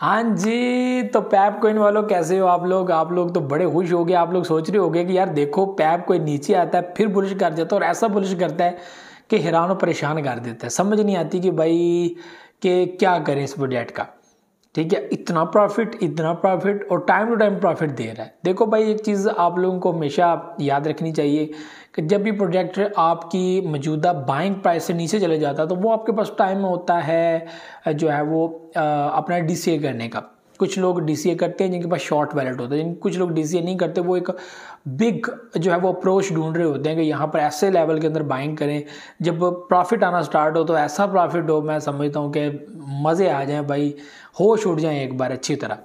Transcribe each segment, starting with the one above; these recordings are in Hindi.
हाँ जी, तो पैप कोइन वालों कैसे हो आप लोग तो बड़े खुश हो गए। आप लोग सोच रहे होंगे कि यार देखो पैप कोइन नीचे आता है फिर बुलिश कर जाता है और ऐसा बुलिश करता है कि हैरान और परेशान कर देता है। समझ नहीं आती कि भाई कि क्या करें इस प्रोजेक्ट का। ठीक है, इतना प्रॉफिट और टाइम टू टाइम प्रॉफिट दे रहा है। देखो भाई, एक चीज़ आप लोगों को हमेशा याद रखनी चाहिए कि जब भी प्रोजेक्ट आपकी मौजूदा बाइंग प्राइस से नीचे चले जाता है तो वो आपके पास टाइम होता है जो है वो अपना डीसीए करने का। कुछ लोग डीसीए करते हैं जिनके पास शॉर्ट वैलेट होता है, कुछ लोग डीसीए नहीं करते, वो एक बिग जो है वो अप्रोच ढूंढ रहे होते हैं कि यहाँ पर ऐसे लेवल के अंदर बाइंग करें जब प्रॉफिट आना स्टार्ट हो तो ऐसा प्रॉफिट हो, मैं समझता हूँ कि मज़े आ जाएं भाई, होश उड़ जाए एक बार अच्छी तरह।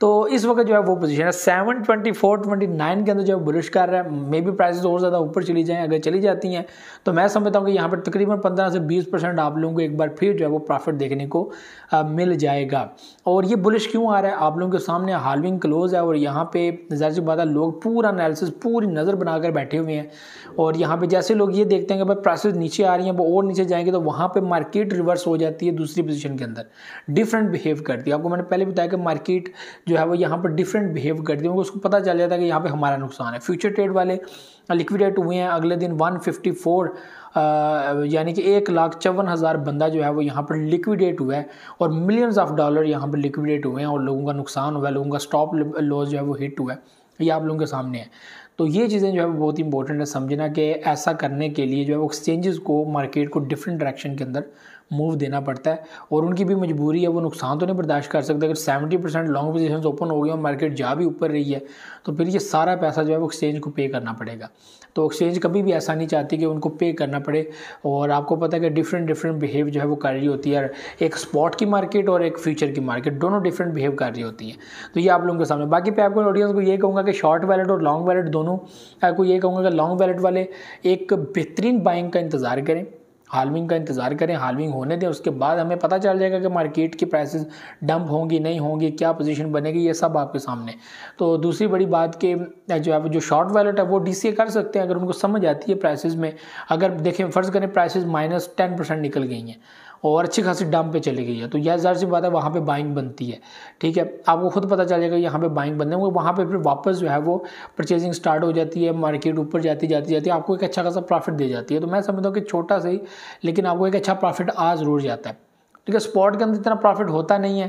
तो इस वक्त जो है वो पोजीशन है 724-29 के अंदर जो बुलिश कर रहा है। मे बी प्राइसेस और ज़्यादा ऊपर चली जाएं, अगर चली जाती हैं तो मैं समझता हूँ कि यहाँ पर तकरीबन 15 से 20% आप लोगों को एक बार फिर जो है वो प्रॉफिट देखने को मिल जाएगा। और ये बुलिश क्यों आ रहा है, आप लोगों के सामने हाल्विंग क्लोज है और यहाँ पे ज़ाहिर सी बात है लोग पूरा एनालिसिस पूरी नज़र बनाकर बैठे हुए हैं। और यहाँ पे जैसे लोग ये देखते हैं कि भाई प्राइसेस नीचे आ रही हैं, वो और नीचे जाएंगे, तो वहाँ पे मार्केट रिवर्स हो जाती है दूसरी पोजीशन के अंदर, डिफरेंट बिहेव करती है। आपको मैंने पहले बताया कि मार्केट जो है वो यहाँ पर डिफरेंट बिहेव करती है, उसको पता चल जाता है कि यहाँ पे हमारा नुकसान है। फ्यूचर ट्रेड वाले लिक्विडेट हुए हैं अगले दिन 154 यानी कि 1,54,000 बंदा जो है वो यहाँ पर लिक्विडेट हुआ है और मिलियंस ऑफ डॉलर यहाँ पर लिक्विडेट हुए हैं और लोगों का नुकसान हुआ है, लोगों का स्टॉप लॉस जो है वो हिट हुआ है। ये आप लोगों के सामने है। तो ये चीज़ें जो है वो बहुत इंपॉर्टेंट है समझना कि ऐसा करने के लिए जो है वो एक्सचेंजेस को मार्केट को डिफरेंट डायरेक्शन के अंदर मूव देना पड़ता है और उनकी भी मजबूरी है, वो नुकसान तो नहीं बर्दाश्त कर सकते। अगर 70% लॉन्ग पोजीशंस ओपन हो गई और मार्केट जा भी ऊपर रही है तो फिर ये सारा पैसा जो है वो एक्सचेंज को पे करना पड़ेगा। तो एक्सचेंज कभी भी ऐसा नहीं चाहती कि उनको पे करना पड़े। और आपको पता है कि डिफरेंट बिहेव जो है वो कर रही होती है, एक स्पॉट की मार्केट और एक फ्यूचर की मार्केट दोनों डिफरेंट बिहेव कर रही होती है। तो ये आप लोगों के सामने। बाकी पे आपको ऑडियंस को ये कहूँगा कि शॉर्ट वैलेट और लॉन्ग वैलेट दोनों आपको ये कहूँगा कि लॉन्ग वैलेट वाले एक बेहतरीन बाइंग का इंतज़ार करें, हाल्विंग का इंतज़ार करें, हाल्विंग होने दें, उसके बाद हमें पता चल जाएगा कि मार्केट की प्राइसेस डंप होंगी नहीं होंगी, क्या पोजीशन बनेगी, ये सब आपके सामने। तो दूसरी बड़ी बात कि जो है जो शॉर्ट वैलेट है वो डीसीए कर सकते हैं अगर उनको समझ आती है प्राइसेस में। अगर देखें फ़र्ज़ करें प्राइसेस -10% निकल गई हैं और अच्छी खासी डंप पे चली गई है तो यह ज़ाहिर सी बात है वहाँ पे बाइंग बनती है। ठीक है, आपको खुद पता चल जाएगा यहाँ पे बाइंग बनने में, वहाँ पे फिर वापस जो है वो परचेजिंग स्टार्ट हो जाती है, मार्केट ऊपर जाती है, आपको एक अच्छा खासा प्रॉफिट दे जाती है। तो मैं समझता हूँ कि छोटा सही लेकिन आपको एक अच्छा प्रॉफिट आ ज़रूर जाता है। ठीक है, स्पॉट के अंदर इतना प्रॉफिट होता नहीं है,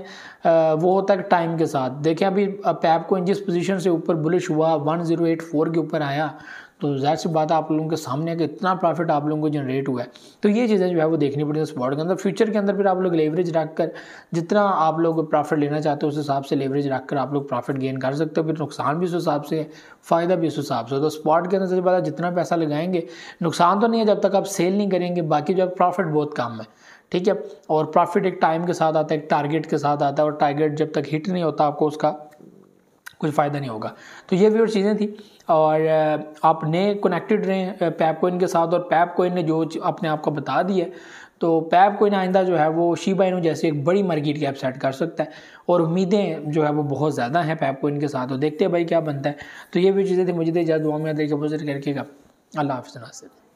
वो होता है टाइम के साथ। देखें अभी पैप को जिस पोजीशन से ऊपर बुलिश हुआ 1084 के ऊपर आया तो जाहिर सी बात है आप लोगों के सामने है कि इतना प्रॉफिट आप लोगों को जनरेट हुआ है। तो ये चीज़ें जो है वो देखनी पड़ती है स्पॉट के अंदर। फ्यूचर के अंदर फिर आप लोग लेवरेज रख कर जितना आप लोग प्रॉफिट लेना चाहते हो उस हिसाब से लेवरेज रख कर आप लोग प्रॉफिट गेन कर सकते हो। फिर नुकसान भी उस हिसाब से है, फ़ायदा भी उस हिसाब से। तो स्पॉट के अंदर से बात जितना पैसा लगाएंगे नुकसान तो नहीं है जब तक आप सेल नहीं करेंगे, बाकी जो है प्रॉफिट बहुत कम है। ठीक है, और प्रॉफिट एक टाइम के साथ आता है, एक टारगेट के साथ आता है और टारगेट जब तक हिट नहीं होता आपको उसका कुछ फ़ायदा नहीं होगा। तो ये भी और चीज़ें थी और आपने कनेक्टेड रहें पैप कोइन के साथ। और पैप कोइन ने जो अपने आप को बता दिया तो पैप कोइन आइंदा जो है वो शिबा इनू जैसे एक बड़ी मार्केट कैप सेट कर सकता है और उम्मीदें जो है वो बहुत ज़्यादा हैं पैप कोइन के साथ। तो देखते हैं भाई क्या बनता है। तो ये भी चीज़ें थी, मुझे इजाज़त, दुआ में याद रखिएगा, अल्लाह हाफ़िज़।